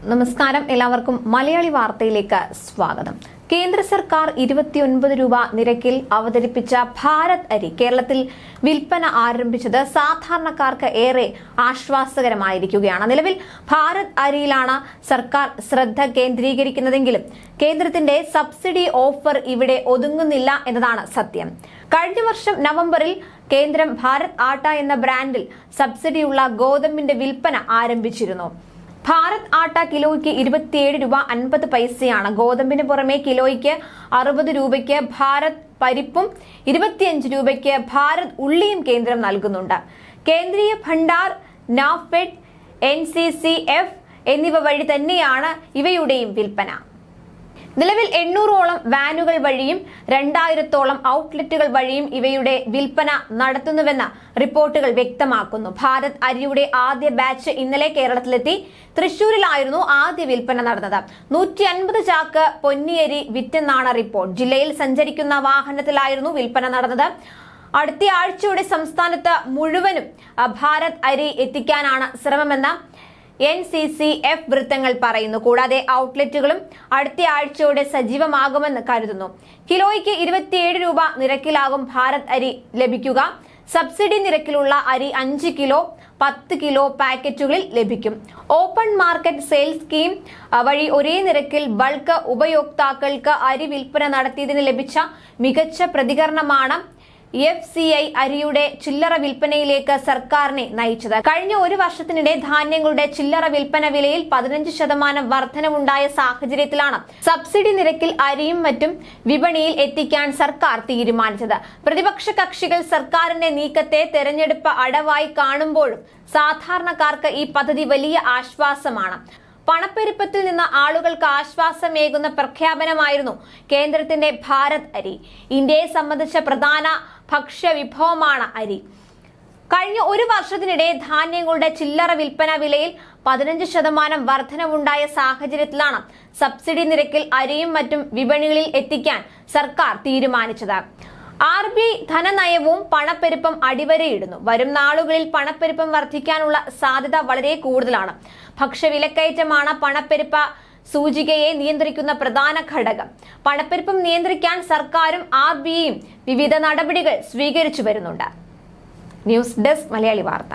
നമസ്കാരം, എല്ലാവർക്കും മലയാളി വാർത്തയിലേക്ക് സ്വാഗതം. കേന്ദ്ര സർക്കാർ 29 രൂപ നിരക്കിൽ അവതരിപ്പിച്ച ഭാരത് അരി കേരളത്തിൽ വിൽപ്പന ആരംഭിച്ചത് സാധാരണക്കാർക്ക് ഏറെ ആശ്വാസകരമായിരിക്കുകയാണ്. നിലവിൽ ഭാരത് അരിയിലാണ് സർക്കാർ ശ്രദ്ധ കേന്ദ്രീകരിക്കുന്നതെങ്കിലും കേന്ദ്രത്തിന്റെ സബ്സിഡി ഓഫർ ഇവിടെ ഒതുങ്ങുന്നില്ല എന്നതാണ് സത്യം. കഴിഞ്ഞ വർഷം നവംബറിൽ കേന്ദ്രം ഭാരത് ആട്ട എന്ന ബ്രാൻഡിൽ സബ്സിഡിയുള്ള ഗോതമ്പിന്റെ വിൽപ്പന ആരംഭിച്ചിരുന്നു. ഭാരത് ആട്ട കിലോയ്ക്ക് 27 രൂപ 50 പൈസയാണ്. ഗോതമ്പിന് പുറമെ കിലോയ്ക്ക് 60 രൂപയ്ക്ക് ഭാരത് പരിപ്പും 25 രൂപയ്ക്ക് ഭാരത് ഉള്ളിയും കേന്ദ്രം നൽകുന്നുണ്ട്. കേന്ദ്രീയ ഭണ്ഡാർ, നാഫെഡ്, NCCF എന്നിവ വഴി തന്നെയാണ് ഇവയുടെയും വിൽപ്പന. നിലവിൽ 800ഓളം വാനുകൾ വഴിയും 2000ഓളം ഔട്ട്ലെറ്റുകൾ വഴിയും ഇവയുടെ വിൽപ്പന നടത്തുന്നുവെന്ന് റിപ്പോർട്ടുകൾ വ്യക്തമാക്കുന്നു. ഭാരത് അരിയുടെ ആദ്യ ബാച്ച് ഇന്നലെ കേരളത്തിലെത്തി. തൃശൂരിലായിരുന്നു ആദ്യ വിൽപ്പന നടന്നത്. 150 ചാക്ക് പൊന്നിയരി വിറ്റെന്നാണ് റിപ്പോർട്ട്. ജില്ലയിൽ സഞ്ചരിക്കുന്ന വാഹനത്തിലായിരുന്നു വിൽപ്പന നടന്നത്. അടുത്ത ആഴ്ചയോടെ സംസ്ഥാനത്ത് മുഴുവനും ഭാരത് അരി എത്തിക്കാനാണ് ശ്രമമെന്ന് NCCF വൃത്തങ്ങൾ പറയുന്നു. കൂടാതെ ഔട്ട്ലെറ്റുകളും അടുത്ത ആഴ്ചയോടെ സജീവമാകുമെന്ന് കരുതുന്നു. കിലോയ്ക്ക് 27 രൂപ നിരക്കിലാകും ഭാരത് അരി ലഭിക്കുക. സബ്സിഡി നിരക്കിലുള്ള അരി 5 കിലോ 10 കിലോ പാക്കറ്റുകളിൽ ലഭിക്കും. ഓപ്പൺ മാർക്കറ്റ് സെയിൽസ് സ്കീം വഴി ഒരേ നിരക്കിൽ ബൾക്ക് ഉപയോക്താക്കൾക്ക് അരി വിൽപ്പന നടത്തിയതിന് ലഭിച്ച മികച്ച പ്രതികരണമാണ് FCI അരിയുടെ ചില്ലറ വിൽപ്പനയിലേക്ക് സർക്കാരിനെ നയിച്ചത്. കഴിഞ്ഞ ഒരു വർഷത്തിനിടെ ധാന്യങ്ങളുടെ ചില്ലറ വിൽപ്പന വിലയിൽ 15% വർധനവുണ്ടായ സാഹചര്യത്തിലാണ് സബ്സിഡി നിരക്കിൽ അരിയും മറ്റും വിപണിയിൽ എത്തിക്കാൻ സർക്കാർ തീരുമാനിച്ചത്. പ്രതിപക്ഷ കക്ഷികൾ സർക്കാരിന്റെ നീക്കത്തെ തെരഞ്ഞെടുപ്പ് അടവായി കാണുമ്പോഴും സാധാരണക്കാർക്ക് ഈ പദ്ധതി വലിയ ആശ്വാസമാണ്. പണപ്പെരുപ്പത്തിൽ നിന്ന് ആളുകൾക്ക് ആശ്വാസമേകുന്ന പ്രഖ്യാപനമായിരുന്നു കേന്ദ്രത്തിന്റെ ഭാരത് അരി. ഇന്ത്യയെ സംബന്ധിച്ച പ്രധാന ഭക്ഷ്യവിഭവമാണ് അരി. കഴിഞ്ഞ ഒരു വർഷത്തിനിടെ ധാന്യങ്ങളുടെ ചില്ലറ വിൽപ്പന വിലയിൽ 15% വർധനവുണ്ടായ സാഹചര്യത്തിലാണ് സബ്സിഡി നിരക്കിൽ അരിയും മറ്റും വിപണികളിൽ എത്തിക്കാൻ സർക്കാർ തീരുമാനിച്ചത്. RBI ധനനയവും പണപ്പെരുപ്പം അടിവരയിടുന്നു. വരും നാളുകളിൽ പണപ്പെരുപ്പം വർദ്ധിക്കാനുള്ള സാധ്യത വളരെ കൂടുതലാണ്. ഭക്ഷ്യവിലക്കയറ്റമാണ് പണപ്പെരുപ്പ സൂചികയെ നിയന്ത്രിക്കുന്ന പ്രധാന ഘടകം. പണപ്പെരുപ്പം നിയന്ത്രിക്കാൻ സർക്കാരും RBIയും വിവിധ നടപടികൾ സ്വീകരിച്ചു വരുന്നുണ്ട്. ന്യൂസ് ഡെസ്ക് മലയാളി വാർത്ത.